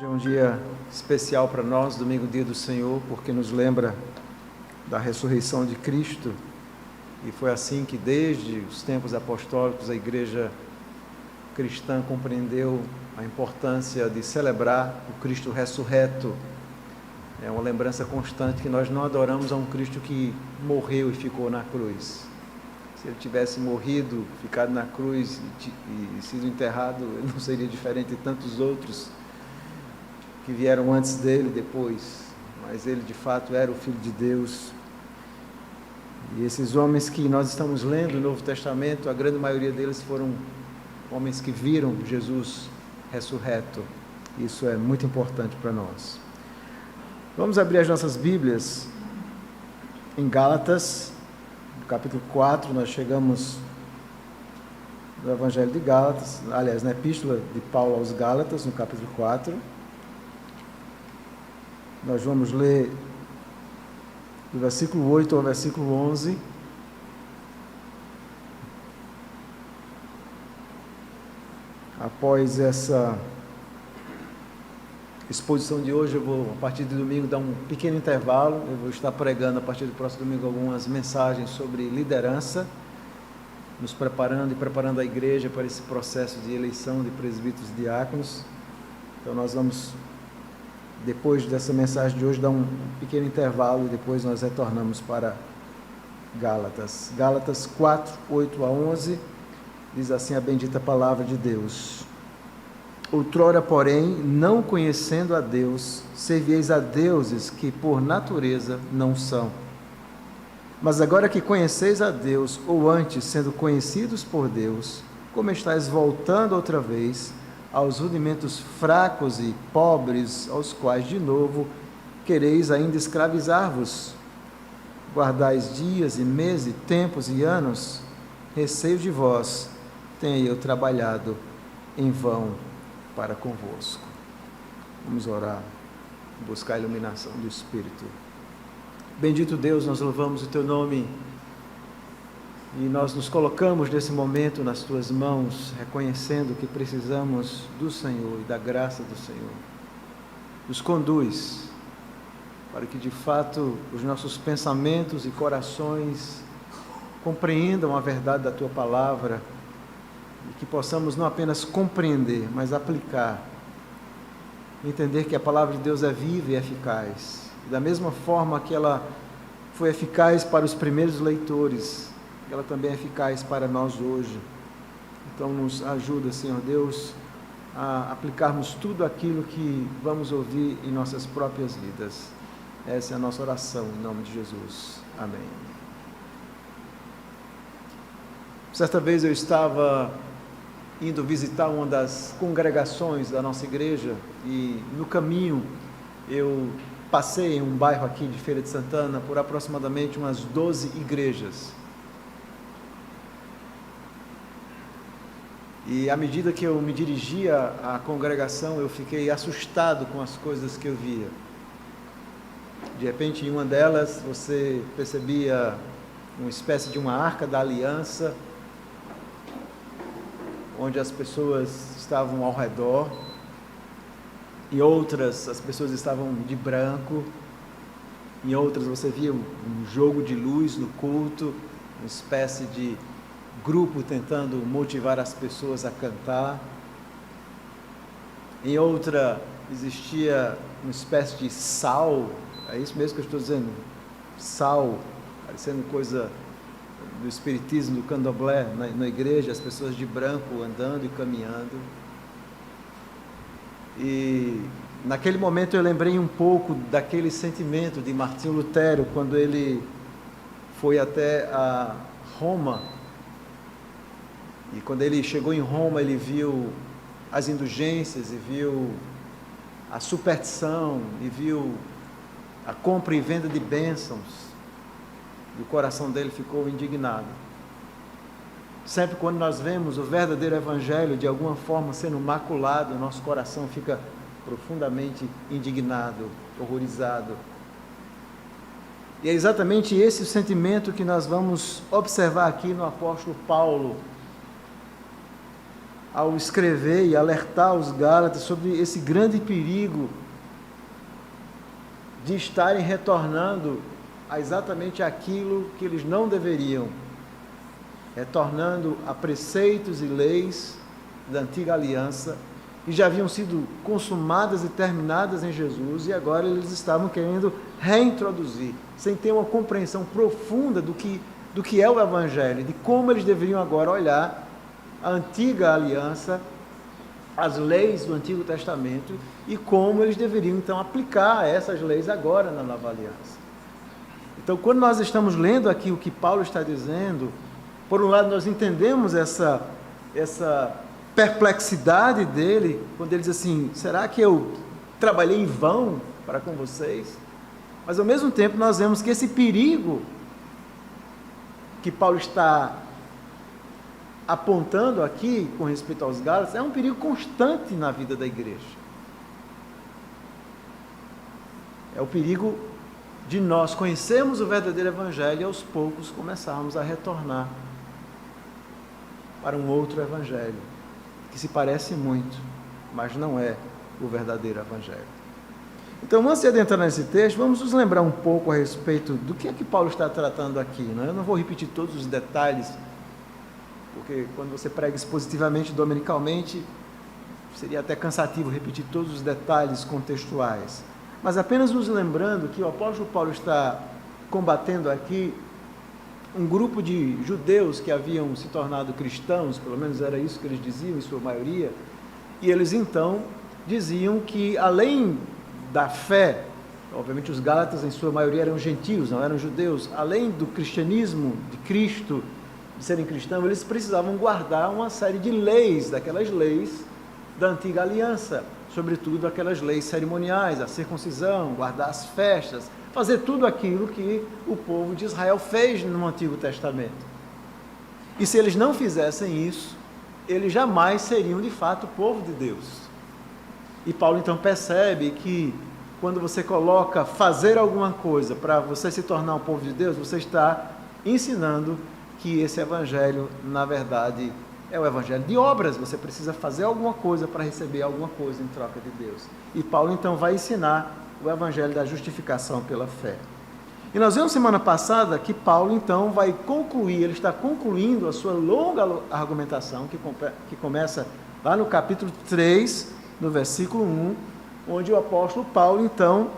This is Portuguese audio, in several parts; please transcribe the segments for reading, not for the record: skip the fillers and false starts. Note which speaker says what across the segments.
Speaker 1: Hoje é um dia especial para nós, domingo, dia do Senhor, porque nos lembra da ressurreição de Cristo. E foi assim que, desde os tempos apostólicos, a igreja cristã compreendeu a importância de celebrar o Cristo ressurreto. É uma lembrança constante que nós não adoramos a um Cristo que morreu e ficou na cruz. Se ele tivesse morrido, ficado na cruz e sido enterrado, ele não seria diferente de tantos outros que vieram antes dele, depois. Mas ele, de fato, era o Filho de Deus. E esses homens que nós estamos lendo no Novo Testamento, a grande maioria deles foram homens que viram Jesus ressurreto. Isso é muito importante para nós. Vamos abrir as nossas Bíblias em Gálatas, no capítulo 4. Nós chegamos no Evangelho de Gálatas, aliás, na Epístola de Paulo aos Gálatas, no capítulo 4. Nós vamos ler do versículo 8 ao versículo 11. Após essa exposição de hoje, eu vou, a partir de domingo, dar um pequeno intervalo. Eu vou estar pregando, a partir do próximo domingo, algumas mensagens sobre liderança, nos preparando e preparando a igreja para esse processo de eleição de presbíteros e diáconos. Então nós vamos, depois dessa mensagem de hoje, dar um pequeno intervalo e depois nós retornamos para Gálatas. Gálatas 4, 8 a 11, diz assim a bendita palavra de Deus: Outrora, porém, não conhecendo a Deus, servieis a deuses que por natureza não são. Mas agora que conheceis a Deus, ou antes, sendo conhecidos por Deus, como estáis voltando outra vez aos rudimentos fracos e pobres, aos quais, de novo, quereis ainda escravizar-vos? Guardais dias e meses, tempos e anos? Receio de vós, tenha eu trabalhado em vão para convosco. Vamos orar, buscar a iluminação do Espírito. Bendito Deus, nós louvamos o Teu nome e nós nos colocamos nesse momento nas Tuas mãos, reconhecendo que precisamos do Senhor e da graça do Senhor. Nos conduz para que de fato os nossos pensamentos e corações compreendam a verdade da Tua palavra e que possamos não apenas compreender, mas aplicar, entender que a palavra de Deus é viva e eficaz. E da mesma forma que ela foi eficaz para os primeiros leitores, ela também é eficaz para nós hoje. Então nos ajuda, Senhor Deus, a aplicarmos tudo aquilo que vamos ouvir em nossas próprias vidas. Essa é a nossa oração, em nome de Jesus. Amém. Certa vez eu estava indo visitar uma das congregações da nossa igreja e no caminho eu passei em um bairro aqui de Feira de Santana por aproximadamente umas 12 igrejas. E à medida que eu me dirigia à congregação, eu fiquei assustado com as coisas que eu via. De repente, em uma delas, você percebia uma espécie de uma arca da aliança, onde as pessoas estavam ao redor. Em outras, as pessoas estavam de branco. Em outras, você via um jogo de luz no culto, uma espécie de grupo tentando motivar as pessoas a cantar. Em outra, existia uma espécie de sal, é isso mesmo que eu estou dizendo, sal, parecendo coisa do espiritismo, do candomblé, na igreja, as pessoas de branco andando e caminhando. E naquele momento eu lembrei um pouco daquele sentimento de Martinho Lutero, quando ele foi até a Roma. E quando ele chegou em Roma, ele viu as indulgências, e viu a superstição, e viu a compra e venda de bênçãos. E o coração dele ficou indignado. Sempre quando nós vemos o verdadeiro evangelho de alguma forma sendo maculado, nosso coração fica profundamente indignado, horrorizado. E é exatamente esse o sentimento que nós vamos observar aqui no apóstolo Paulo. ao escrever e alertar os Gálatas sobre esse grande perigo de estarem retornando a exatamente aquilo que eles não deveriam, retornando a preceitos e leis da antiga aliança, que já haviam sido consumadas e terminadas em Jesus, e agora eles estavam querendo reintroduzir, sem ter uma compreensão profunda do que é o Evangelho, de como eles deveriam agora olhar a antiga aliança, as leis do Antigo Testamento, e como eles deveriam então aplicar essas leis agora na nova aliança. Então, quando nós estamos lendo aqui o que Paulo está dizendo, por um lado nós entendemos essa perplexidade dele, quando ele diz assim, será que eu trabalhei em vão para com vocês? Mas ao mesmo tempo nós vemos que esse perigo que Paulo está apontando aqui com respeito aos Gálatas é um perigo constante na vida da igreja. É o perigo de nós conhecermos o verdadeiro Evangelho e aos poucos começarmos a retornar para um outro Evangelho, que se parece muito, mas não é o verdadeiro Evangelho. Então, antes de adentrar nesse texto, vamos nos lembrar um pouco a respeito do que é que Paulo está tratando aqui. Né? Eu não vou repetir todos os detalhes, porque quando você prega expositivamente, dominicalmente, seria até cansativo repetir todos os detalhes contextuais. Mas apenas nos lembrando que o apóstolo Paulo está combatendo aqui um grupo de judeus que haviam se tornado cristãos, pelo menos era isso que eles diziam, em sua maioria, e eles então diziam que além da fé, obviamente os Gálatas em sua maioria eram gentios, não eram judeus, além do cristianismo de Cristo, de serem cristãos, eles precisavam guardar uma série de leis, daquelas leis da antiga aliança, sobretudo aquelas leis cerimoniais, a circuncisão, guardar as festas, fazer tudo aquilo que o povo de Israel fez no Antigo Testamento. E se eles não fizessem isso, eles jamais seriam de fato o povo de Deus. E Paulo então percebe que quando você coloca fazer alguma coisa para você se tornar um povo de Deus, você está ensinando que esse evangelho, na verdade, é o evangelho de obras. Você precisa fazer alguma coisa para receber alguma coisa em troca de Deus. E Paulo então vai ensinar o evangelho da justificação pela fé. E nós vimos semana passada que Paulo então vai concluir, ele está concluindo a sua longa argumentação, que começa lá no capítulo 3, no versículo 1, onde o apóstolo Paulo então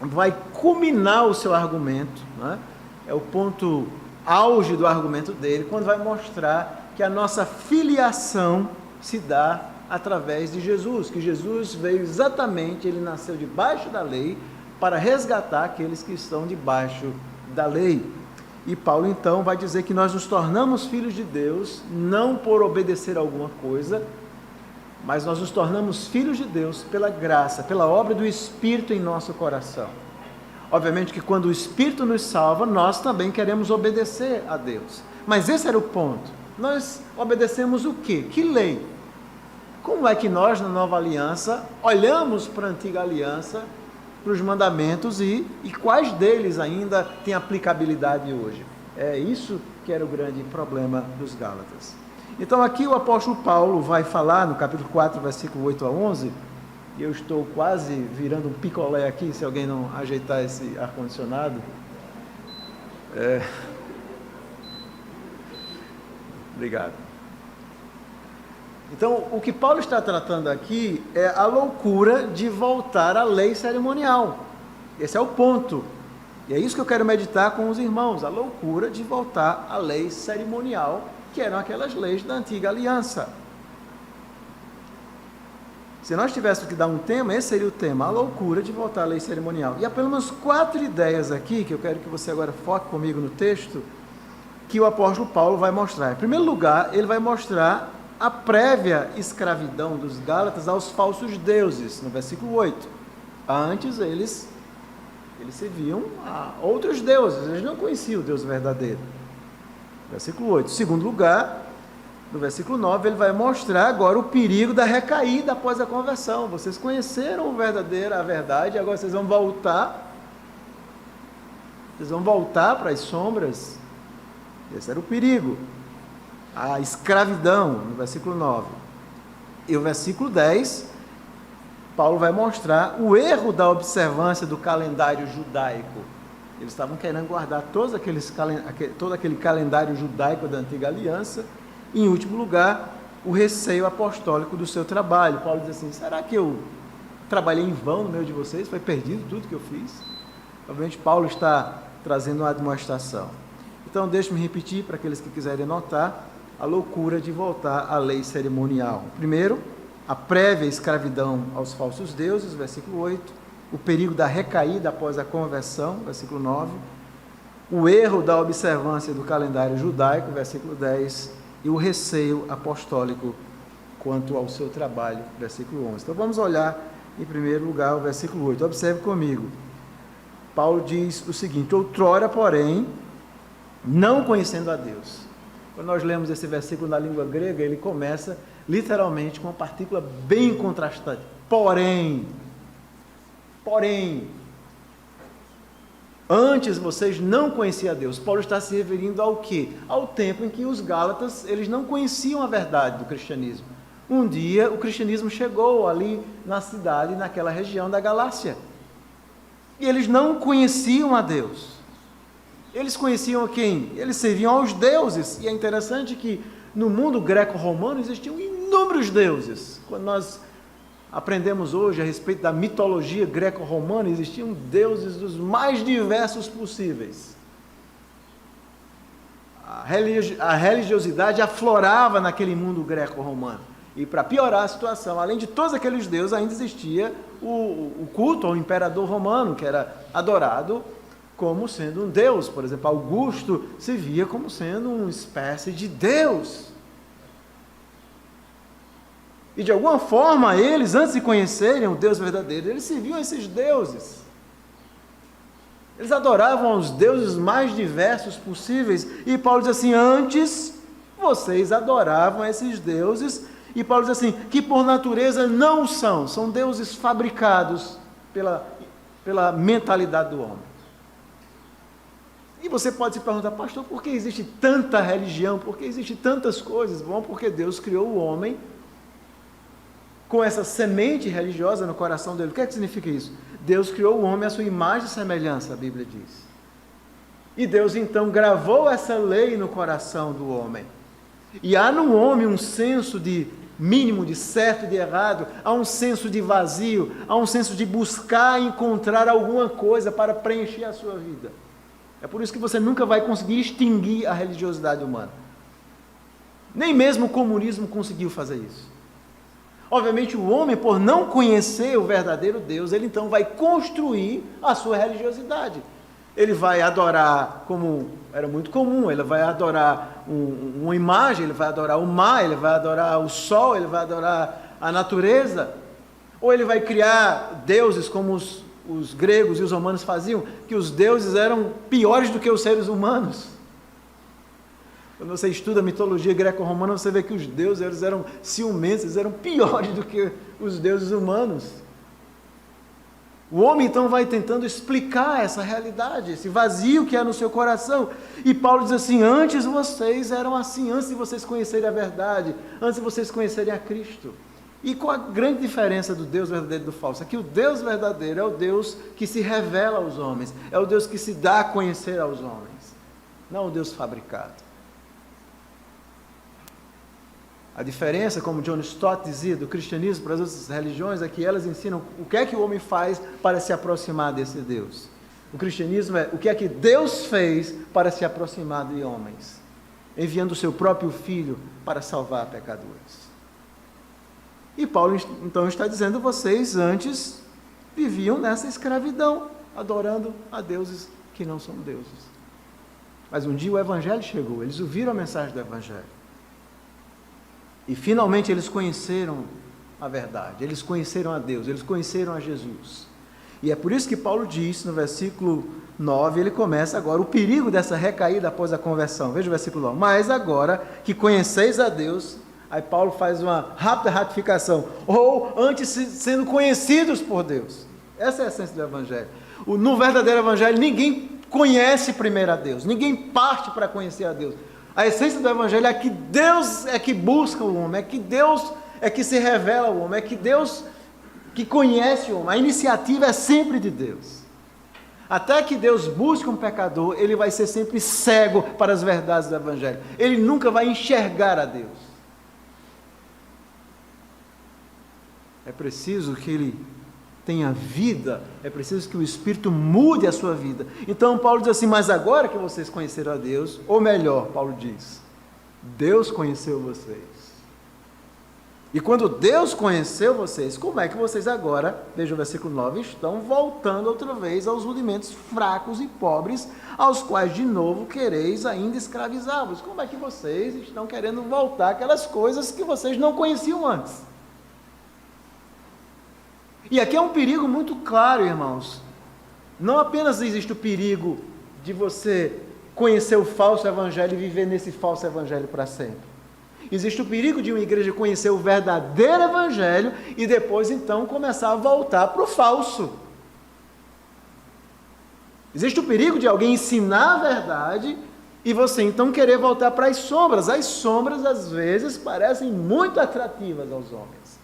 Speaker 1: vai culminar o seu argumento, né? É o ponto auge do argumento dele, quando vai mostrar que a nossa filiação se dá através de Jesus, que Jesus veio exatamente, ele nasceu debaixo da lei para resgatar aqueles que estão debaixo da lei. E Paulo então vai dizer que nós nos tornamos filhos de Deus não por obedecer a alguma coisa, mas nós nos tornamos filhos de Deus pela graça, pela obra do Espírito em nosso coração. Obviamente que quando o Espírito nos salva, nós também queremos obedecer a Deus. Mas esse era o ponto. Nós obedecemos o quê? Que lei? Como é que nós, na nova aliança, olhamos para a antiga aliança, para os mandamentos e quais deles ainda têm aplicabilidade hoje? É isso que era o grande problema dos Gálatas. Então aqui o apóstolo Paulo vai falar no capítulo 4, versículo 8 a 11, e eu estou quase virando um picolé aqui, se alguém não ajeitar esse ar-condicionado. Obrigado. Então, o que Paulo está tratando aqui é a loucura de voltar à lei cerimonial. Esse é o ponto. E é isso que eu quero meditar com os irmãos, a loucura de voltar à lei cerimonial, que eram aquelas leis da antiga aliança. Se nós tivéssemos que dar um tema, esse seria o tema, a loucura de voltar à lei cerimonial. E há pelo menos 4 ideias aqui, que eu quero que você agora foque comigo no texto, que o apóstolo Paulo vai mostrar. Em primeiro lugar, ele vai mostrar a prévia escravidão dos Gálatas aos falsos deuses, no versículo 8. Antes eles serviam a outros deuses, eles não conheciam o Deus verdadeiro. Versículo 8. Em segundo lugar, no versículo 9, ele vai mostrar agora o perigo da recaída após a conversão. Vocês conheceram a verdade, agora vocês vão voltar para as sombras. Esse era o perigo. A escravidão, no versículo 9. E o versículo 10, Paulo vai mostrar o erro da observância do calendário judaico. Eles estavam querendo guardar todo aquele calendário judaico da antiga aliança. E, em último lugar, o receio apostólico do seu trabalho. Paulo diz assim: será que eu trabalhei em vão no meio de vocês? Foi perdido tudo que eu fiz? Obviamente, Paulo está trazendo uma admoestação. Então, deixe-me repetir para aqueles que quiserem notar a loucura de voltar à lei cerimonial. Primeiro, a prévia escravidão aos falsos deuses, versículo 8, o perigo da recaída após a conversão, versículo 9, o erro da observância do calendário judaico, versículo 10, e o receio apostólico quanto ao seu trabalho, versículo 11. Então vamos olhar em primeiro lugar o versículo 8, observe comigo. Paulo diz o seguinte: outrora, porém, não conhecendo a Deus. Quando nós lemos esse versículo na língua grega, ele começa literalmente com uma partícula bem contrastante. Porém, antes vocês não conheciam a Deus. Paulo está se referindo ao quê? Ao tempo em que os gálatas, eles não conheciam a verdade do cristianismo. Um dia o cristianismo chegou ali na cidade, naquela região da Galácia. E eles não conheciam a Deus. Eles conheciam a quem? Eles serviam aos deuses. E é interessante que no mundo greco-romano existiam inúmeros deuses. Quando nós aprendemos hoje a respeito da mitologia greco-romana, existiam deuses dos mais diversos possíveis. A religiosidade aflorava naquele mundo greco-romano. E para piorar a situação, além de todos aqueles deuses, ainda existia o culto ao imperador romano, que era adorado como sendo um deus. Por exemplo, Augusto se via como sendo uma espécie de deus. E de alguma forma eles, antes de conhecerem o Deus verdadeiro, eles serviam a esses deuses. Eles adoravam os deuses mais diversos possíveis. E Paulo diz assim: antes vocês adoravam esses deuses. E Paulo diz assim, que por natureza não são deuses fabricados pela mentalidade do homem. E você pode se perguntar: pastor, por que existe tanta religião? Por que existe tantas coisas? Bom, porque Deus criou o homem com essa semente religiosa no coração dele. O que é que significa isso? Deus criou o homem à sua imagem e semelhança, a Bíblia diz. E Deus então gravou essa lei no coração do homem. E há no homem um senso de mínimo de certo e de errado, há um senso de vazio, há um senso de buscar encontrar alguma coisa para preencher a sua vida. É por isso que você nunca vai conseguir extinguir a religiosidade humana. Nem mesmo o comunismo conseguiu fazer isso. Obviamente o homem, por não conhecer o verdadeiro Deus, ele então vai construir a sua religiosidade. Ele vai adorar, como era muito comum, ele vai adorar uma imagem, ele vai adorar o mar, ele vai adorar o sol, ele vai adorar a natureza. Ou ele vai criar deuses como os gregos e os romanos faziam, que os deuses eram piores do que os seres humanos. Quando você estuda a mitologia greco-romana, você vê que os deuses eles eram ciumentos, eles eram piores do que os deuses humanos. O homem então vai tentando explicar essa realidade, esse vazio que há no seu coração. E Paulo diz assim: antes vocês eram assim, antes de vocês conhecerem a verdade, antes de vocês conhecerem a Cristo. E qual a grande diferença do Deus verdadeiro e do falso? É que o Deus verdadeiro é o Deus que se revela aos homens, é o Deus que se dá a conhecer aos homens, não o Deus fabricado. A diferença, como John Stott dizia, do cristianismo para as outras religiões é que elas ensinam o que é que o homem faz para se aproximar desse Deus. O cristianismo é o que é que Deus fez para se aproximar de homens, enviando o seu próprio Filho para salvar pecadores. E Paulo então está dizendo: vocês antes viviam nessa escravidão, adorando a deuses que não são deuses. Mas um dia o Evangelho chegou, eles ouviram a mensagem do Evangelho. E finalmente eles conheceram a verdade, eles conheceram a Deus, eles conheceram a Jesus. E é por isso que Paulo diz no versículo 9, ele começa agora o perigo dessa recaída após a conversão. Veja o versículo 9. Mas agora que conheceis a Deus, aí Paulo faz uma rápida ratificação, ou antes sendo conhecidos por Deus. Essa é a essência do Evangelho. No verdadeiro Evangelho ninguém conhece primeiro a Deus, ninguém parte para conhecer a Deus. A essência do Evangelho é que Deus é que busca o homem, é que Deus é que se revela ao homem, é que Deus que conhece o homem, a iniciativa é sempre de Deus. Até que Deus busque um pecador, ele vai ser sempre cego para as verdades do Evangelho. Ele nunca vai enxergar a Deus. É preciso que ele tenha vida, é preciso que o Espírito mude a sua vida. Então Paulo diz assim, mas agora que vocês conheceram a Deus, ou melhor, Paulo diz, Deus conheceu vocês. E quando Deus conheceu vocês, como é que vocês agora, veja o versículo 9, estão voltando outra vez aos rudimentos fracos e pobres, aos quais de novo quereis ainda escravizá-los? Como é que vocês estão querendo voltar àquelas coisas que vocês não conheciam antes? E aqui é um perigo muito claro, irmãos. Não apenas existe o perigo de você conhecer o falso evangelho e viver nesse falso evangelho para sempre. Existe o perigo de uma igreja conhecer o verdadeiro evangelho e depois então começar a voltar para o falso. Existe o perigo de alguém ensinar a verdade e você então querer voltar para as sombras. As sombras às vezes parecem muito atrativas aos homens.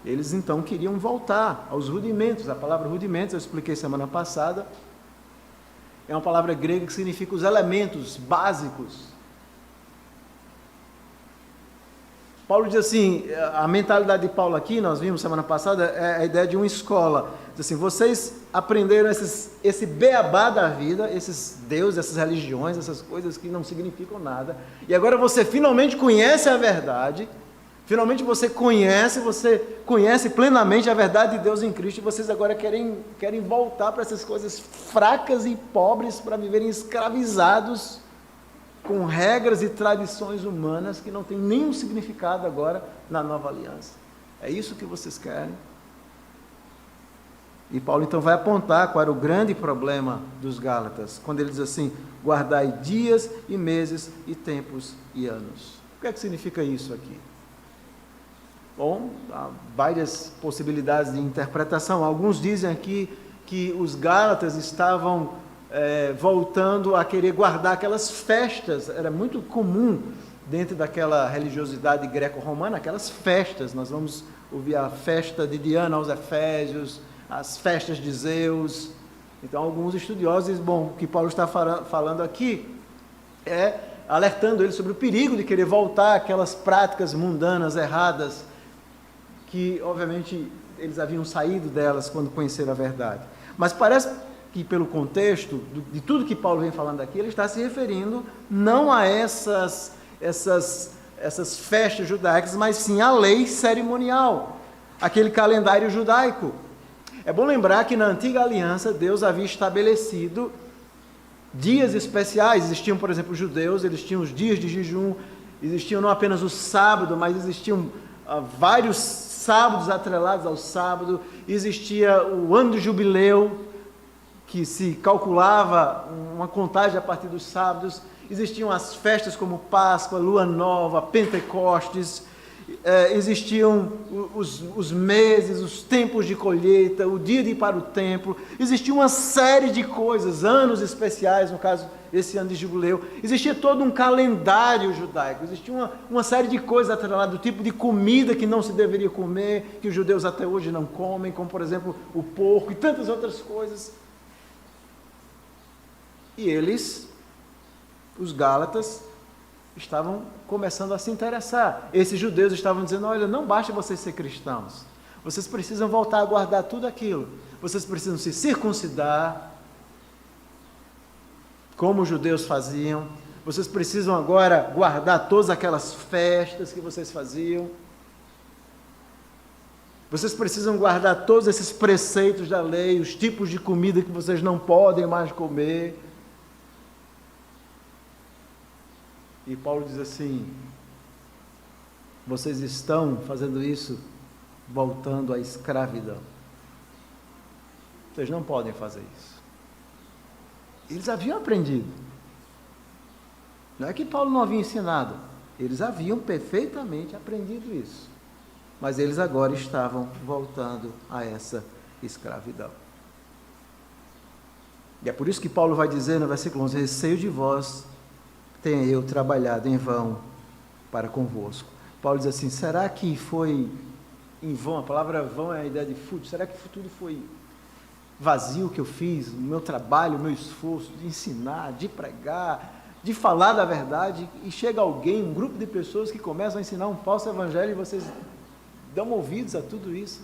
Speaker 1: Eles então queriam voltar aos rudimentos. A palavra rudimentos, eu expliquei semana passada, é uma palavra grega que significa os elementos básicos. Paulo diz assim, a mentalidade de Paulo aqui, nós vimos semana passada, é a ideia de uma escola. Diz assim, vocês aprenderam esse beabá da vida, esses deuses, essas religiões, essas coisas que não significam nada, e agora você finalmente conhece a verdade, finalmente você conhece plenamente a verdade de Deus em Cristo, e vocês agora querem voltar para essas coisas fracas e pobres, para viverem escravizados, com regras e tradições humanas que não têm nenhum significado agora na nova aliança. É isso que vocês querem? E Paulo então vai apontar qual era o grande problema dos Gálatas, quando ele diz assim, guardai dias e meses e tempos e anos. O que é que significa isso aqui? Bom, há várias possibilidades de interpretação. Alguns dizem aqui que os Gálatas estavam voltando a querer guardar aquelas festas. Era muito comum dentro daquela religiosidade greco-romana, aquelas festas. Nós vamos ouvir a festa de Diana aos Efésios, as festas de Zeus. Então alguns estudiosos dizem, bom, o que Paulo está falando aqui é alertando ele sobre o perigo de querer voltar àquelas práticas mundanas, erradas, que obviamente eles haviam saído delas quando conheceram a verdade. Mas parece que pelo contexto de tudo que Paulo vem falando aqui, ele está se referindo não a essas festas judaicas, mas sim à lei cerimonial, aquele calendário judaico. É bom lembrar que na antiga aliança Deus havia estabelecido dias especiais. Existiam, por exemplo, os judeus, eles tinham os dias de jejum, existiam não apenas o sábado, mas existiam vários sábados atrelados ao sábado, existia o ano do jubileu, que se calculava uma contagem a partir dos sábados, existiam as festas como Páscoa, Lua Nova, Pentecostes, existiam os meses, os tempos de colheita, o dia de ir para o templo, existia uma série de coisas, anos especiais, no caso, esse ano de jubileu, existia todo um calendário judaico, existia uma série de coisas atreladas, do tipo de comida que não se deveria comer, que os judeus até hoje não comem, como por exemplo o porco e tantas outras coisas. E eles, os Gálatas, estavam começando a se interessar. Esses judeus estavam dizendo, olha, não basta vocês ser cristãos, vocês precisam voltar a guardar tudo aquilo, vocês precisam se circuncidar, como os judeus faziam, vocês precisam agora guardar todas aquelas festas que vocês faziam, vocês precisam guardar todos esses preceitos da lei, os tipos de comida que vocês não podem mais comer. E Paulo diz assim, vocês estão fazendo isso voltando à escravidão. Vocês não podem fazer isso. Eles haviam aprendido. Não é que Paulo não havia ensinado. Eles haviam perfeitamente aprendido isso. Mas eles agora estavam voltando a essa escravidão. E é por isso que Paulo vai dizer no versículo 11, receio de vós, tenha eu trabalhado em vão para convosco. Paulo diz assim, será que foi em vão? A palavra vão é a ideia de fútil. Será que tudo foi vazio o que eu fiz? O meu trabalho, o meu esforço de ensinar, de pregar, de falar da verdade, e chega alguém, um grupo de pessoas que começam a ensinar um falso evangelho e vocês dão ouvidos a tudo isso?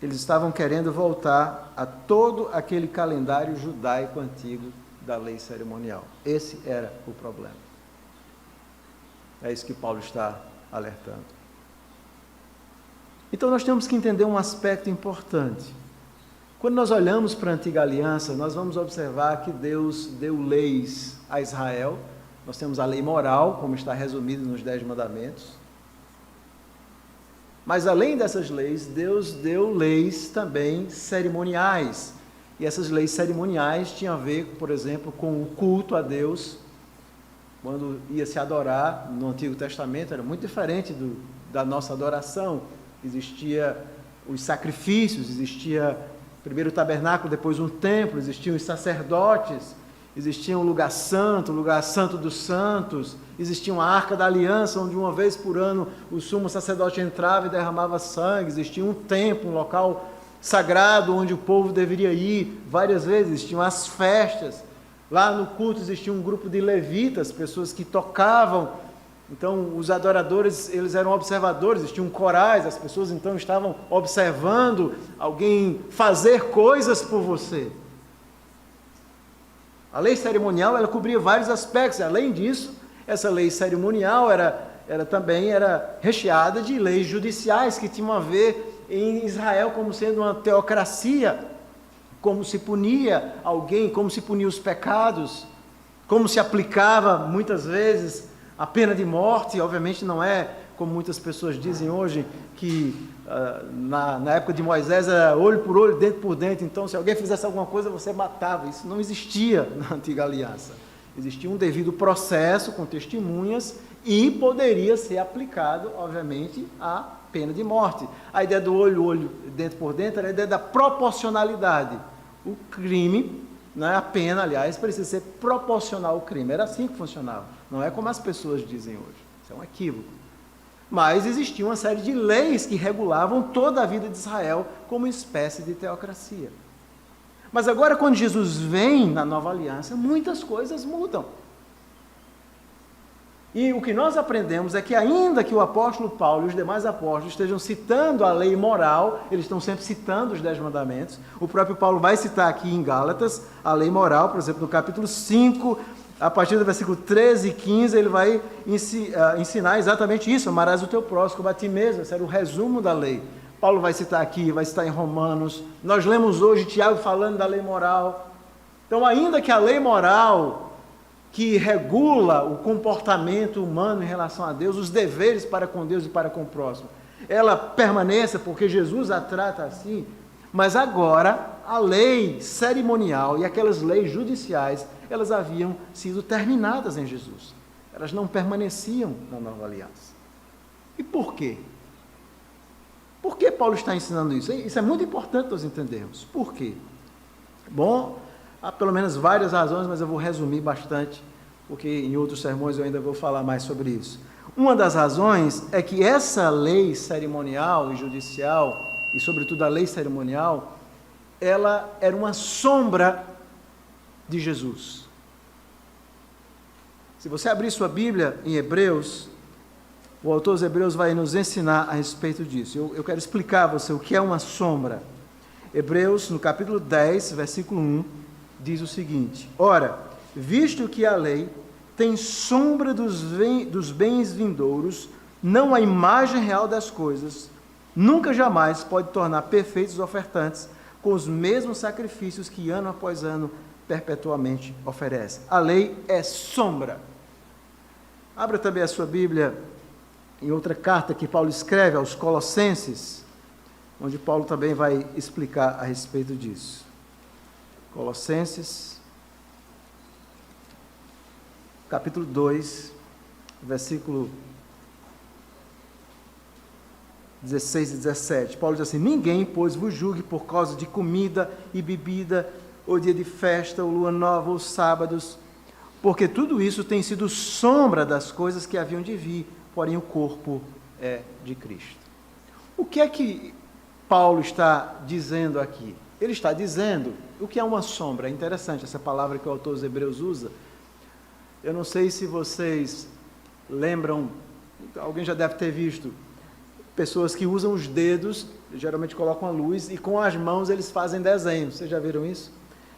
Speaker 1: Eles estavam querendo voltar a todo aquele calendário judaico antigo da lei cerimonial. Esse era o problema. É isso que Paulo está alertando. Então nós temos que entender um aspecto importante. Quando nós olhamos para a antiga aliança, nós vamos observar que Deus deu leis a Israel. Nós temos a lei moral, como está resumido nos 10 mandamentos. Mas além dessas leis, Deus deu leis também cerimoniais. E essas leis cerimoniais tinham a ver, por exemplo, com o culto a Deus. Quando ia se adorar no Antigo Testamento, era muito diferente da nossa adoração. Existia os sacrifícios, existia primeiro o tabernáculo, depois um templo, existiam os sacerdotes, existia um lugar santo dos santos, existia uma arca da aliança, onde uma vez por ano o sumo sacerdote entrava e derramava sangue, existia um templo, um local sagrado, onde o povo deveria ir várias vezes, existiam as festas, lá no culto existia um grupo de levitas, pessoas que tocavam, então os adoradores, eles eram observadores, existiam corais, as pessoas então estavam observando alguém fazer coisas por você. A lei cerimonial, ela cobria vários aspectos. Além disso, essa lei cerimonial também era recheada de leis judiciais que tinham a ver em Israel como sendo uma teocracia, como se punia alguém, como se punia os pecados, como se aplicava muitas vezes a pena de morte. Obviamente não é como muitas pessoas dizem hoje, que na época de Moisés era olho por olho, dente por dente, então se alguém fizesse alguma coisa você matava. Isso não existia na antiga aliança. Existia um devido processo com testemunhas e poderia ser aplicado, obviamente, a pena de morte. A ideia do olho, dente por dente, era a ideia da proporcionalidade. O crime, né, a pena, aliás, precisa ser proporcional ao crime. Era assim que funcionava. Não é como as pessoas dizem hoje. Isso é um equívoco. Mas existia uma série de leis que regulavam toda a vida de Israel como espécie de teocracia. Mas agora, quando Jesus vem na nova aliança, muitas coisas mudam. E o que nós aprendemos é que, ainda que o apóstolo Paulo e os demais apóstolos estejam citando a lei moral, eles estão sempre citando os 10 mandamentos. O próprio Paulo vai citar aqui em Gálatas a lei moral, por exemplo, no capítulo 5, a partir do versículo 13 e 15, ele vai ensinar exatamente isso: amarás o teu próximo como a ti mesmo. Esse era o resumo da lei. Paulo vai citar aqui, vai citar em Romanos. Nós lemos hoje Tiago falando da lei moral. Então, ainda que a lei moral, que regula o comportamento humano em relação a Deus, os deveres para com Deus e para com o próximo, ela permaneça porque Jesus a trata assim, mas agora a lei cerimonial e aquelas leis judiciais, elas haviam sido terminadas em Jesus. Elas não permaneciam na nova aliança. E por quê? Por que Paulo está ensinando isso? Isso é muito importante nós entendermos. Por quê? Bom, há pelo menos várias razões, mas eu vou resumir bastante, porque em outros sermões eu ainda vou falar mais sobre isso. Uma das razões é que essa lei cerimonial e judicial, e sobretudo a lei cerimonial, ela era uma sombra de Jesus. Se você abrir sua Bíblia em Hebreus, o autor dos Hebreus vai nos ensinar a respeito disso. Eu quero explicar a você o que é uma sombra. Hebreus, no capítulo 10, versículo 1, diz o seguinte: ora, visto que a lei tem sombra dos bens vindouros, não a imagem real das coisas, nunca jamais pode tornar perfeitos os ofertantes com os mesmos sacrifícios que ano após ano perpetuamente oferece. A lei é sombra. Abra também a sua Bíblia em outra carta que Paulo escreve aos Colossenses, onde Paulo também vai explicar a respeito disso. Colossenses, capítulo 2, versículo 16 e 17. Paulo diz assim: ninguém, pois, vos julgue por causa de comida e bebida, ou dia de festa, ou lua nova, ou sábados, porque tudo isso tem sido sombra das coisas que haviam de vir, porém o corpo é de Cristo. O que é que Paulo está dizendo aqui? Ele está dizendo o que é uma sombra. É interessante essa palavra que o autor dos Hebreus usa. Eu não sei se vocês lembram, alguém já deve ter visto, pessoas que usam os dedos, geralmente colocam a luz, e com as mãos eles fazem desenhos. Vocês já viram isso?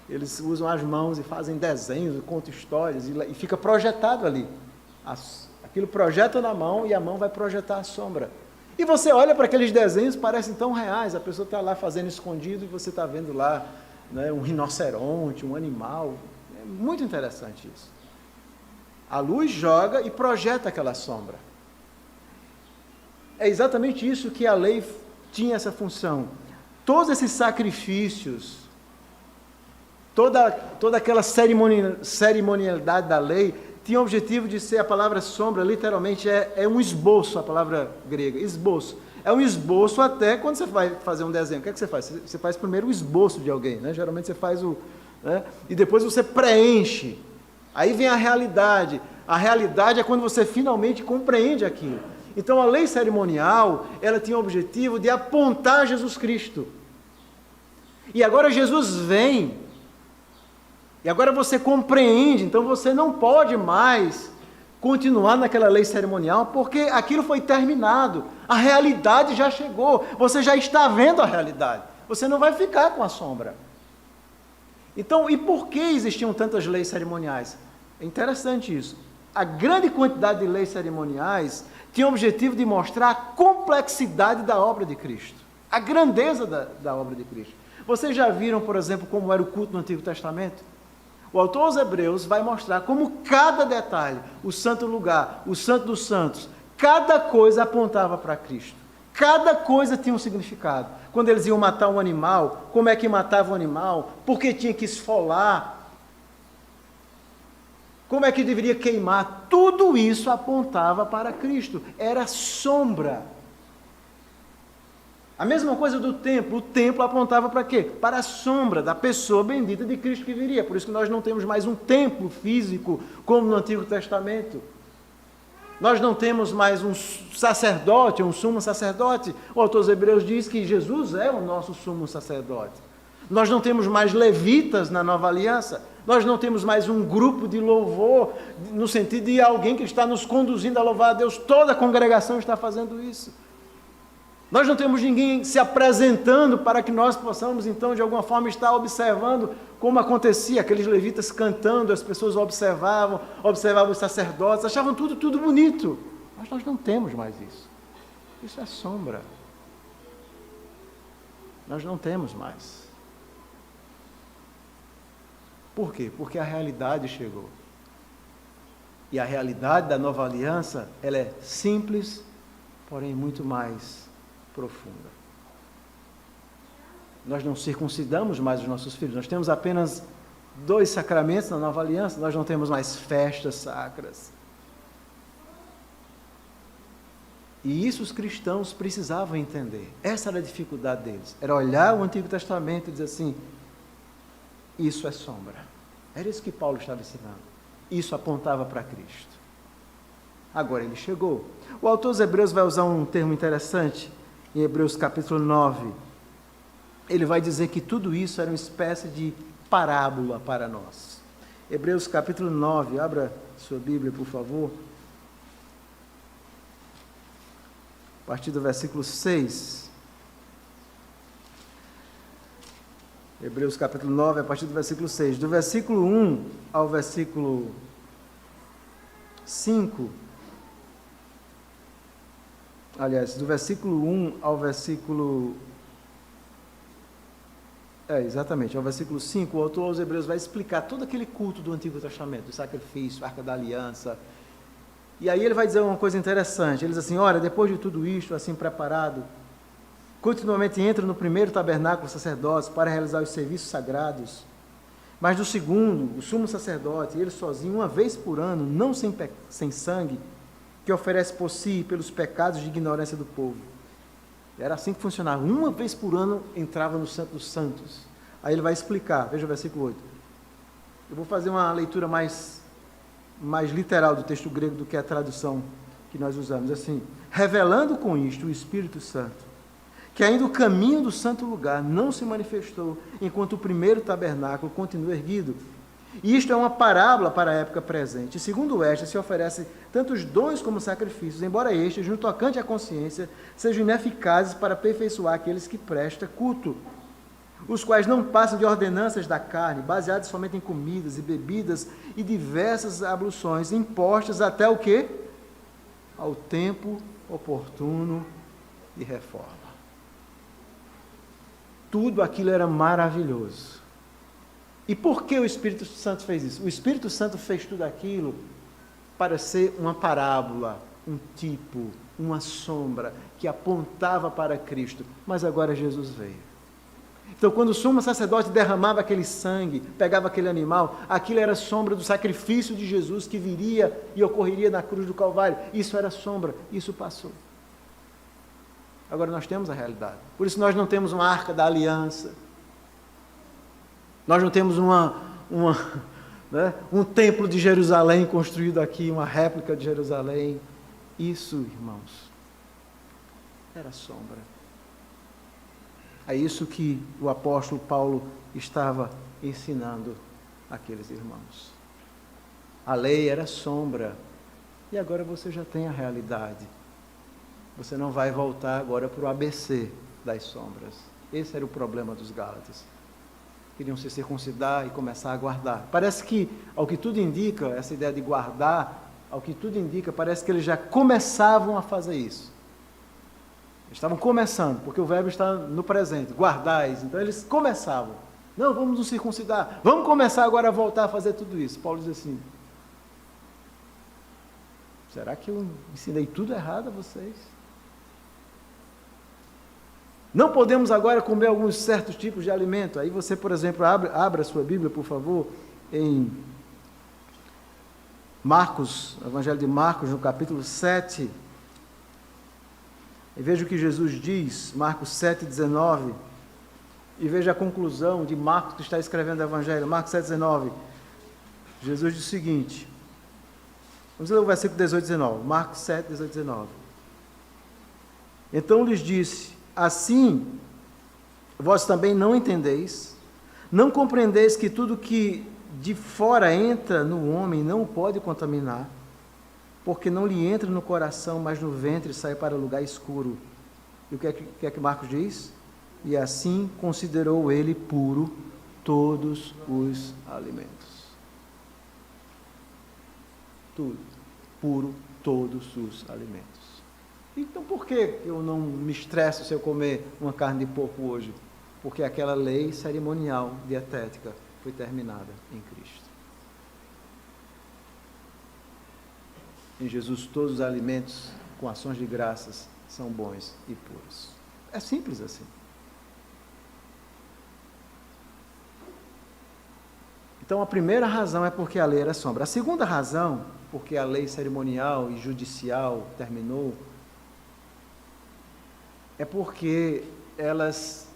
Speaker 1: Eles usam as mãos e fazem desenhos, contam histórias, e fica projetado ali. Aquilo projeta na mão e a mão vai projetar a sombra. E você olha para aqueles desenhos, parecem tão reais, a pessoa está lá fazendo escondido e você está vendo lá, né, um rinoceronte, um animal. É muito interessante isso. A luz joga e projeta aquela sombra. É exatamente isso que a lei tinha essa função. Todos esses sacrifícios, toda aquela cerimonialidade da lei, tinha o objetivo de ser, a palavra sombra, literalmente, é um esboço, a palavra grega, esboço. É um esboço até quando você vai fazer um desenho. O que é que você faz? Você faz primeiro o esboço de alguém, né? Geralmente você faz e depois você preenche. Aí vem a realidade. A realidade é quando você finalmente compreende aquilo. Então a lei cerimonial, ela tinha o objetivo de apontar Jesus Cristo. E agora Jesus vem, e agora você compreende, então você não pode mais continuar naquela lei cerimonial, porque aquilo foi terminado, a realidade já chegou, você já está vendo a realidade, você não vai ficar com a sombra. Então, e por que existiam tantas leis cerimoniais? É interessante isso. A grande quantidade de leis cerimoniais tinha o objetivo de mostrar a complexidade da obra de Cristo, a grandeza da obra de Cristo. Vocês já viram, por exemplo, como era o culto no Antigo Testamento? O autor aos Hebreus vai mostrar como cada detalhe, o santo lugar, o santo dos santos, cada coisa apontava para Cristo. Cada coisa tinha um significado. Quando eles iam matar um animal, como é que matava o animal? Por que tinha que esfolar? Como é que deveria queimar? Tudo isso apontava para Cristo. Era sombra. A mesma coisa do templo. O templo apontava para quê? Para a sombra da pessoa bendita de Cristo que viria. Por isso que nós não temos mais um templo físico como no Antigo Testamento. Nós não temos mais um sacerdote, um sumo sacerdote. O autor dos Hebreus diz que Jesus é o nosso sumo sacerdote. Nós não temos mais levitas na nova aliança. Nós não temos mais um grupo de louvor, no sentido de alguém que está nos conduzindo a louvar a Deus. Toda a congregação está fazendo isso. Nós não temos ninguém se apresentando para que nós possamos, então, de alguma forma, estar observando como acontecia, aqueles levitas cantando, as pessoas observavam os sacerdotes, achavam tudo bonito. Mas nós não temos mais isso. Isso é sombra. Nós não temos mais. Por quê? Porque a realidade chegou. E a realidade da nova aliança, ela é simples, porém muito mais profunda. Nós não circuncidamos mais os nossos filhos, nós temos apenas 2 sacramentos na nova aliança, nós não temos mais festas sacras. E isso os cristãos precisavam entender. Essa era a dificuldade deles. Era olhar o Antigo Testamento e dizer assim, isso é sombra. Era isso que Paulo estava ensinando. Isso apontava para Cristo. Agora ele chegou. O autor dos Hebreus vai usar um termo interessante, em Hebreus capítulo 9. Ele vai dizer que tudo isso era uma espécie de parábola para nós. Hebreus capítulo 9, abra sua Bíblia, por favor. A partir do versículo 6. Hebreus capítulo 9, a partir do versículo 6. Do versículo 1 ao versículo 5. Aliás, do versículo 1 ao versículo... exatamente, ao versículo 5, o autor aos Hebreus vai explicar todo aquele culto do Antigo Testamento, do sacrifício, Arca da Aliança. E aí ele vai dizer uma coisa interessante. Ele diz assim, olha, depois de tudo isto, assim preparado, continuamente entra no primeiro tabernáculo sacerdote para realizar os serviços sagrados, mas do segundo, o sumo sacerdote, ele sozinho, uma vez por ano, não sem sangue, que oferece por si pelos pecados de ignorância do povo. Era assim que funcionava. Uma vez por ano entrava no Santo dos Santos. Aí ele vai explicar, veja o versículo 8. Eu vou fazer uma leitura mais mais literal do texto grego do que a tradução que nós usamos. Assim, revelando com isto o Espírito Santo, que ainda o caminho do santo lugar não se manifestou, enquanto o primeiro tabernáculo continua erguido. E isto é uma parábola para a época presente. Segundo esta, se oferece tantos dons como sacrifícios, embora estes, no tocante à consciência, sejam ineficazes para aperfeiçoar aqueles que prestam culto, os quais não passam de ordenanças da carne, baseadas somente em comidas e bebidas e diversas abluções, impostas até o quê? Ao tempo oportuno de reforma. Tudo aquilo era maravilhoso. E por que o Espírito Santo fez isso? O Espírito Santo fez tudo aquilo para ser uma parábola, um tipo, uma sombra que apontava para Cristo. Mas agora Jesus veio. Então, quando o sumo sacerdote derramava aquele sangue, pegava aquele animal, aquilo era sombra do sacrifício de Jesus que viria e ocorreria na cruz do Calvário. Isso era sombra, isso passou. Agora nós temos a realidade. Por isso nós não temos uma arca da aliança. Nós não temos um templo de Jerusalém construído aqui, uma réplica de Jerusalém. Isso, irmãos, era sombra. É isso que o apóstolo Paulo estava ensinando àqueles irmãos. A lei era sombra, e agora você já tem a realidade. Você não vai voltar agora para o ABC das sombras. Esse era o problema dos Gálatas. Queriam se circuncidar e começar a guardar. Parece que, ao que tudo indica, essa ideia de guardar, ao que tudo indica, parece que eles já começavam a fazer isso. Eles estavam começando, porque o verbo está no presente, guardais. Então eles começavam. Não, vamos nos circuncidar. Vamos começar agora a voltar a fazer tudo isso. Paulo diz assim, será que eu ensinei tudo errado a vocês? Não podemos agora comer alguns certos tipos de alimento. Aí você, por exemplo, abra a sua Bíblia, por favor, em Marcos, Evangelho de Marcos, no capítulo 7. E veja o que Jesus diz, Marcos 7, 19. E veja a conclusão de Marcos, que está escrevendo o Evangelho. Marcos 7, 19. Jesus diz o seguinte. Vamos ler o versículo 18 e 19. Marcos 7, 18 e 19. Então lhes disse, assim, vós também não entendeis, não compreendeis que tudo que de fora entra no homem não o pode contaminar, porque não lhe entra no coração, mas no ventre e sai para o lugar escuro. E o que é que Marcos diz? E assim considerou ele puro todos os alimentos. Tudo, puro todos os alimentos. Então por que eu não me estresso se eu comer uma carne de porco hoje? Porque aquela lei cerimonial dietética foi terminada em Cristo. Em Jesus todos os alimentos com ações de graças são bons e puros. É simples assim. Então a primeira razão é porque a lei era sombra. A segunda razão, porque a lei cerimonial e judicial terminou, é porque elas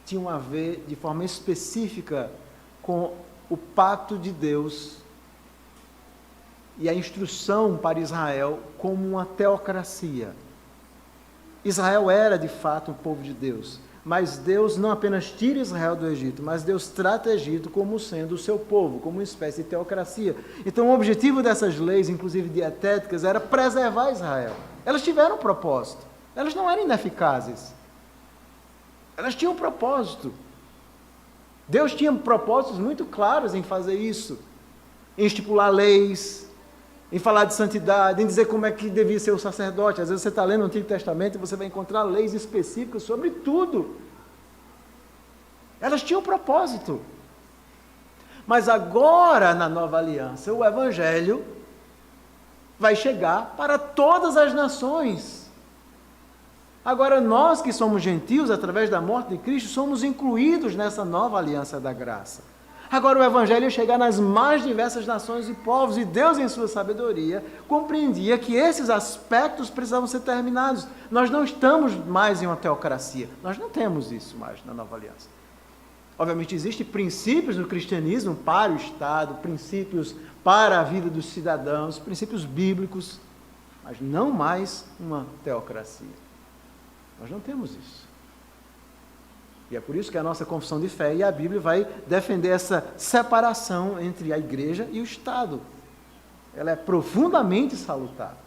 Speaker 1: tinham a ver de forma específica com o pacto de Deus e a instrução para Israel como uma teocracia. Israel era de fato o povo de Deus, mas Deus não apenas tira Israel do Egito, mas Deus trata o Egito como sendo o seu povo, como uma espécie de teocracia. Então o objetivo dessas leis, inclusive dietéticas, era preservar Israel. Elas tiveram um propósito. Elas não eram ineficazes. Elas tinham um propósito. Deus tinha propósitos muito claros em fazer isso. Em estipular leis, em falar de santidade, em dizer como é que devia ser o sacerdote. Às vezes você está lendo o Antigo Testamento e você vai encontrar leis específicas sobre tudo. Elas tinham um propósito. Mas agora, na nova aliança, o Evangelho vai chegar para todas as nações. Agora, nós que somos gentios, através da morte de Cristo, somos incluídos nessa nova aliança da graça. Agora, o Evangelho ia chegar nas mais diversas nações e povos, e Deus, em sua sabedoria, compreendia que esses aspectos precisavam ser terminados. Nós não estamos mais em uma teocracia, nós não temos isso mais na nova aliança. Obviamente, existem princípios no cristianismo para o Estado, princípios para a vida dos cidadãos, princípios bíblicos, mas não mais uma teocracia. Nós não temos isso. E é por isso que a nossa confissão de fé e a Bíblia vai defender essa separação entre a igreja e o Estado. Ela é profundamente salutar.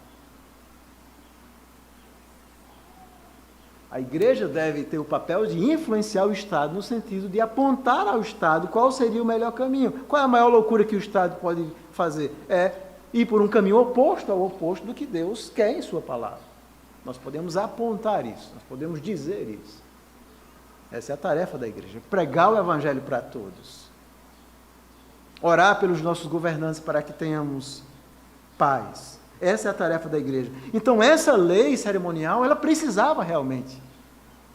Speaker 1: A igreja deve ter o papel de influenciar o Estado no sentido de apontar ao Estado qual seria o melhor caminho. Qual é a maior loucura que o Estado pode fazer? É ir por um caminho oposto ao oposto do que Deus quer em sua palavra. Nós podemos apontar isso, nós podemos dizer isso. Essa é a tarefa da igreja, pregar o evangelho para todos. Orar pelos nossos governantes para que tenhamos paz. Essa é a tarefa da igreja. Então, essa lei cerimonial, ela precisava realmente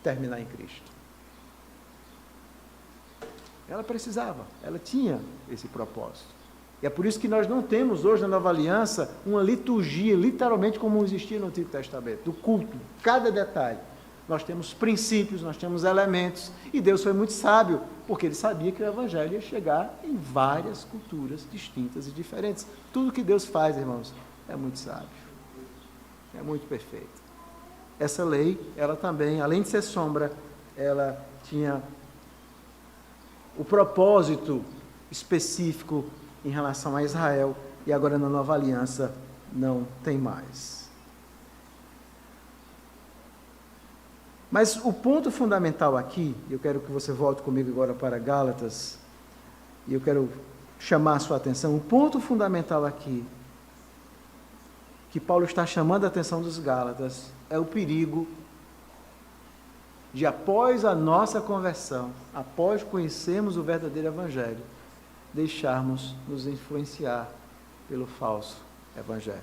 Speaker 1: terminar em Cristo. Ela precisava, ela tinha esse propósito. E é por isso que nós não temos hoje na Nova Aliança uma liturgia, literalmente como existia no Antigo Testamento, do culto, cada detalhe. Nós temos princípios, nós temos elementos, e Deus foi muito sábio, porque Ele sabia que o Evangelho ia chegar em várias culturas distintas e diferentes. Tudo que Deus faz, irmãos, é muito sábio, é muito perfeito. Essa lei, ela também, além de ser sombra, ela tinha o propósito específico em relação a Israel, e agora na Nova Aliança não tem mais. Mas o ponto fundamental aqui, eu quero que você volte comigo agora para Gálatas, e eu quero chamar a sua atenção, o ponto fundamental aqui, que Paulo está chamando a atenção dos Gálatas, é o perigo de, após a nossa conversão, após conhecermos o verdadeiro Evangelho, deixarmos nos influenciar pelo falso Evangelho.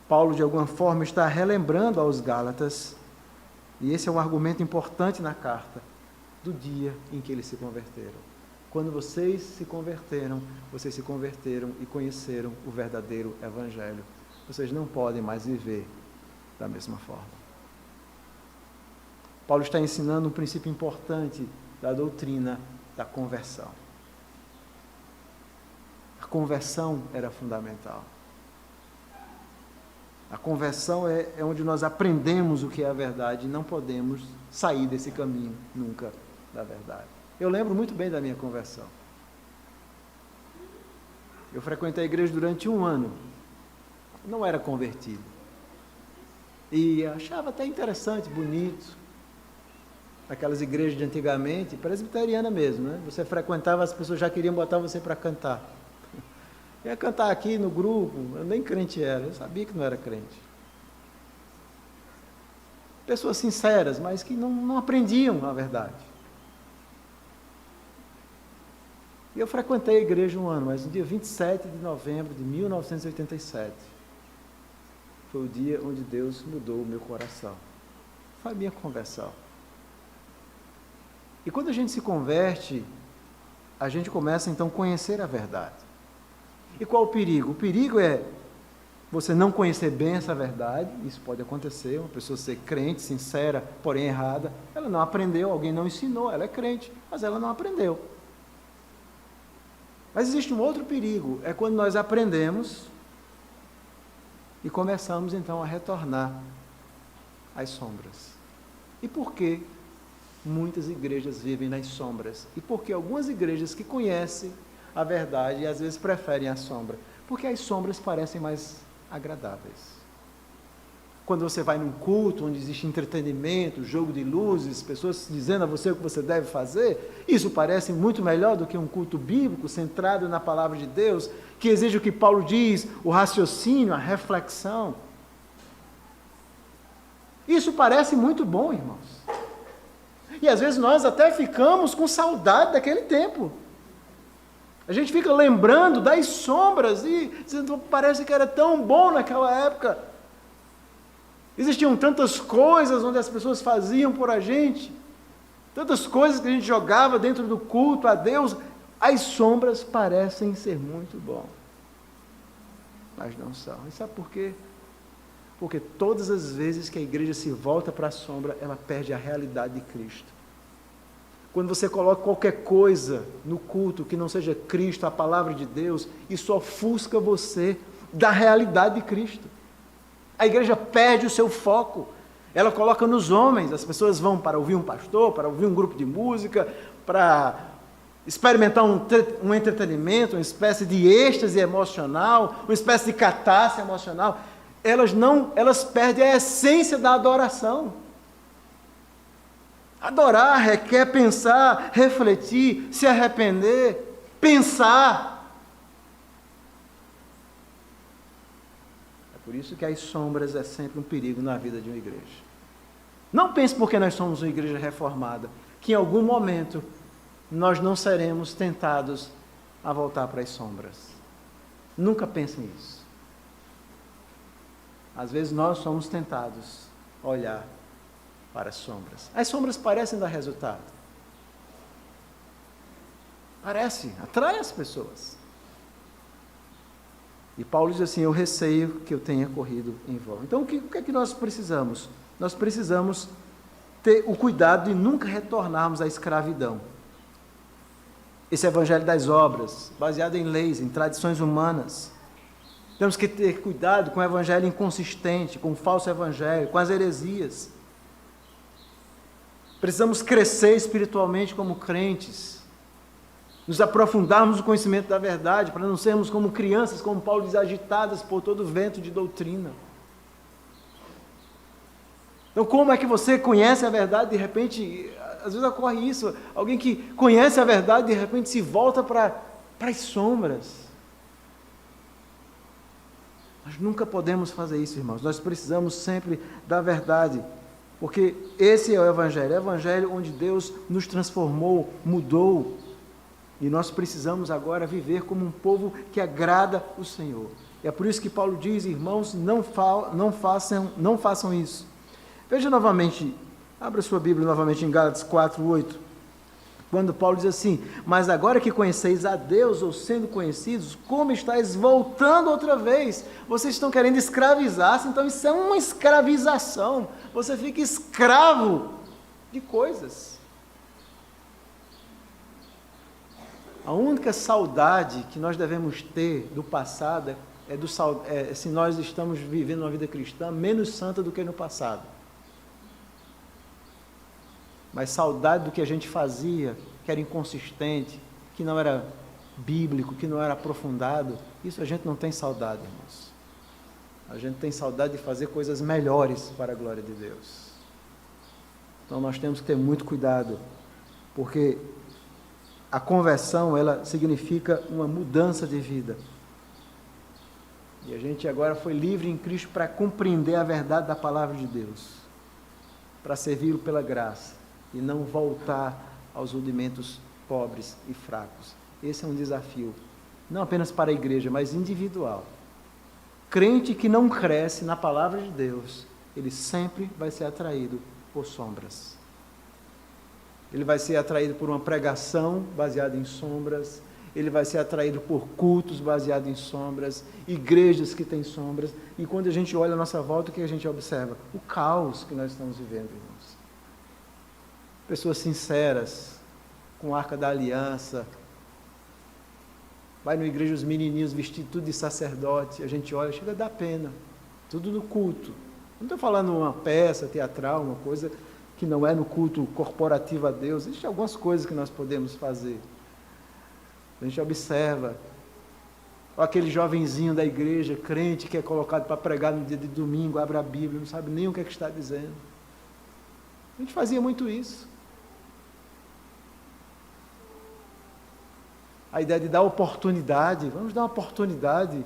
Speaker 1: Paulo, de alguma forma, está relembrando aos Gálatas, e esse é um argumento importante na carta, do dia em que eles se converteram. Quando vocês se converteram e conheceram o verdadeiro Evangelho. Vocês não podem mais viver da mesma forma. Paulo está ensinando um princípio importante da doutrina da conversão. A conversão era fundamental. A conversão é onde nós aprendemos o que é a verdade e não podemos sair desse caminho nunca da verdade. Eu lembro muito bem da minha conversão. Eu frequentei a igreja durante 1 ano. Não era convertido. E achava até interessante, bonito. Aquelas igrejas de antigamente, presbiteriana mesmo, né? Você frequentava, as pessoas já queriam botar você para cantar. Eu ia cantar aqui no grupo, eu nem crente era, eu sabia que não era crente. Pessoas sinceras, mas que não aprendiam a verdade. E eu frequentei a igreja 1 ano, mas no dia 27 de novembro de 1987, foi o dia onde Deus mudou o meu coração. Foi a minha conversão. E quando a gente se converte, a gente começa então a conhecer a verdade. E qual o perigo? O perigo é você não conhecer bem essa verdade, isso pode acontecer, uma pessoa ser crente, sincera, porém errada, ela não aprendeu, alguém não ensinou, ela é crente, mas ela não aprendeu. Mas existe um outro perigo, é quando nós aprendemos e começamos então a retornar às sombras. E por que muitas igrejas vivem nas sombras? E por que algumas igrejas que conhecem a verdade e às vezes preferem a sombra? Porque as sombras parecem mais agradáveis. Quando você vai num culto onde existe entretenimento, jogo de luzes, pessoas dizendo a você o que você deve fazer, isso parece muito melhor do que um culto bíblico centrado na palavra de Deus, que exige o que Paulo diz, o raciocínio, a reflexão. Isso parece muito bom, irmãos. E às vezes nós até ficamos com saudade daquele tempo. A gente fica lembrando das sombras e dizendo, parece que era tão bom naquela época. Existiam tantas coisas onde as pessoas faziam por a gente, tantas coisas que a gente jogava dentro do culto a Deus. As sombras parecem ser muito bom, mas não são. E sabe por quê? Porque todas as vezes que a igreja se volta para a sombra, ela perde a realidade de Cristo. Quando você coloca qualquer coisa no culto que não seja Cristo, a palavra de Deus, isso ofusca você da realidade de Cristo. A igreja perde o seu foco. Ela coloca nos homens. As pessoas vão para ouvir um pastor, para ouvir um grupo de música, para experimentar um entretenimento, uma espécie de êxtase emocional, uma espécie de catarse emocional. Elas perdem a essência da adoração. Adorar requer pensar, refletir, se arrepender, pensar. É por isso que as sombras é sempre um perigo na vida de uma igreja. Não pense porque nós somos uma igreja reformada, que em algum momento nós não seremos tentados a voltar para as sombras. Nunca pense nisso. Às vezes nós somos tentados a olhar para as sombras. As sombras parecem dar resultado. Parece, atrai as pessoas. E Paulo diz assim: eu receio que eu tenha corrido em vão. Então o que é que nós precisamos? Nós precisamos ter o cuidado de nunca retornarmos à escravidão. Esse evangelho das obras, baseado em leis, em tradições humanas. Temos que ter cuidado com o evangelho inconsistente, com o falso evangelho, com as heresias. Precisamos crescer espiritualmente como crentes, nos aprofundarmos no conhecimento da verdade, para não sermos como crianças, como Paulo diz, agitadas por todo vento de doutrina. Então, como é que você conhece a verdade, de repente, às vezes ocorre isso, alguém que conhece a verdade, de repente se volta para as sombras. Nós nunca podemos fazer isso, irmãos. Nós precisamos sempre da verdade. Porque esse é o evangelho onde Deus nos transformou, mudou, e nós precisamos agora viver como um povo que agrada o Senhor. E é por isso que Paulo diz: irmãos, não façam isso. Veja novamente, abra sua Bíblia novamente em Gálatas 4:8, quando Paulo diz assim: mas agora que conheceis a Deus, ou sendo conhecidos, como estáis voltando outra vez? Vocês estão querendo escravizar-se, então isso é uma escravização. Você fica escravo de coisas. A única saudade que nós devemos ter do passado é se nós estamos vivendo uma vida cristã menos santa do que no passado. Mas saudade do que a gente fazia, que era inconsistente, que não era bíblico, que não era aprofundado, isso a gente não tem saudade, irmãos. A gente tem saudade de fazer coisas melhores para a glória de Deus. Então nós temos que ter muito cuidado, porque a conversão, ela significa uma mudança de vida. E a gente agora foi livre em Cristo para compreender a verdade da palavra de Deus, para servi-lo pela graça e não voltar aos rudimentos pobres e fracos. Esse é um desafio, não apenas para a igreja, mas individual. Crente que não cresce na palavra de Deus, ele sempre vai ser atraído por sombras. Ele vai ser atraído por uma pregação baseada em sombras, ele vai ser atraído por cultos baseados em sombras, igrejas que têm sombras, e quando a gente olha a nossa volta, o que a gente observa? O caos que nós estamos vivendo, irmãos. Pessoas sinceras, com a arca da aliança, vai na igreja os menininhos vestidos tudo de sacerdote, a gente olha, chega a dar pena, tudo no culto. Não estou falando uma peça teatral, uma coisa que não é no culto corporativo a Deus. Existem algumas coisas que nós podemos fazer. A gente observa aquele jovenzinho da igreja, crente, que é colocado para pregar no dia de domingo, abre a Bíblia, não sabe nem o que é que está dizendo. A gente fazia muito isso. A ideia de dar oportunidade, vamos dar uma oportunidade,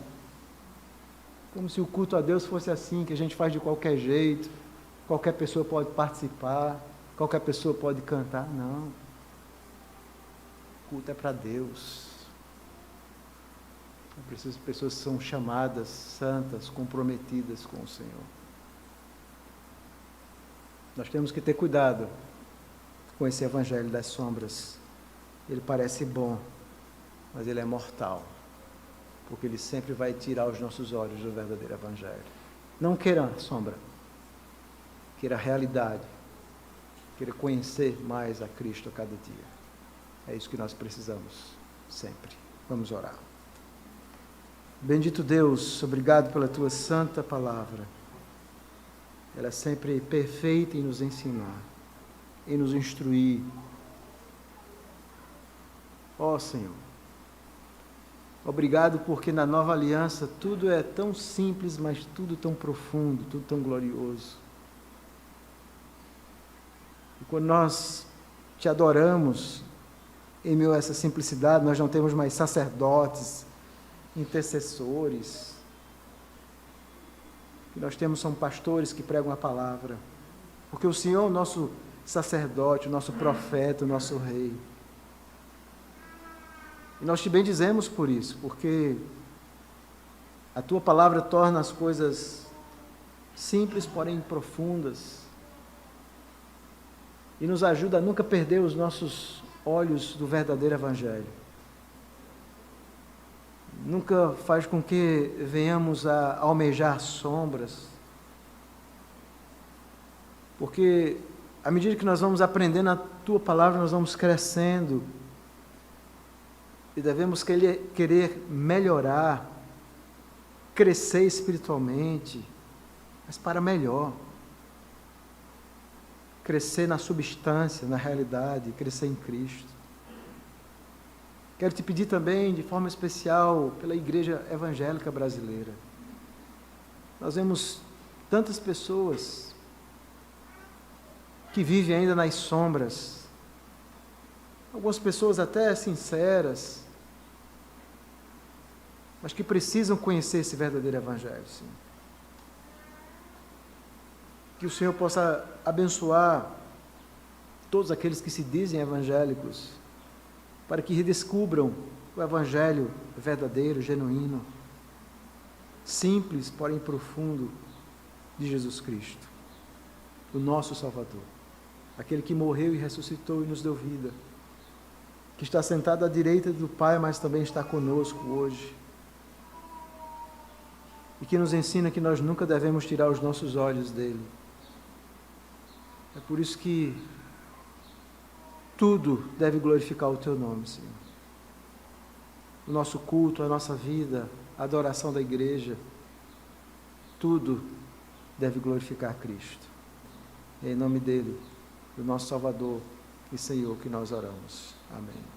Speaker 1: como se o culto a Deus fosse assim, que a gente faz de qualquer jeito, qualquer pessoa pode participar, qualquer pessoa pode cantar. Não. O culto é para Deus. É preciso pessoas que são chamadas, santas, comprometidas com o Senhor. Nós temos que ter cuidado com esse evangelho das sombras. Ele parece bom, mas ele é mortal, porque ele sempre vai tirar os nossos olhos do verdadeiro evangelho. Não queira sombra, queira realidade. querer conhecer mais a Cristo a cada dia. É isso que nós precisamos sempre. Vamos orar. Bendito Deus, obrigado pela tua santa palavra. Ela é sempre perfeita em nos ensinar, em nos instruir. Ó Senhor, obrigado porque na nova aliança tudo é tão simples, mas tudo tão profundo, tudo tão glorioso. E quando nós te adoramos, em meio a essa simplicidade, nós não temos mais sacerdotes, intercessores. O que nós temos são pastores que pregam a palavra. Porque o Senhor é o nosso sacerdote, o nosso profeta, o nosso rei. E nós te bendizemos por isso, porque a tua palavra torna as coisas simples, porém profundas. E nos ajuda a nunca perder os nossos olhos do verdadeiro Evangelho. Nunca faz com que venhamos a almejar sombras. Porque à medida que nós vamos aprendendo a tua palavra, nós vamos crescendo. E devemos querer melhorar, crescer espiritualmente, mas para melhor. Crescer na substância, na realidade, crescer em Cristo. Quero te pedir também, de forma especial, pela Igreja Evangélica Brasileira. Nós vemos tantas pessoas que vivem ainda nas sombras, algumas pessoas até sinceras, mas que precisam conhecer esse verdadeiro Evangelho, sim. Que o Senhor possa abençoar todos aqueles que se dizem evangélicos, para que redescubram o Evangelho verdadeiro, genuíno, simples, porém profundo, de Jesus Cristo, o nosso Salvador, aquele que morreu e ressuscitou e nos deu vida, que está sentado à direita do Pai, mas também está conosco hoje, e que nos ensina que nós nunca devemos tirar os nossos olhos dele. É por isso que tudo deve glorificar o teu nome, Senhor. O nosso culto, a nossa vida, a adoração da igreja, tudo deve glorificar Cristo. É em nome dele, do nosso Salvador e Senhor, que nós oramos. Amém.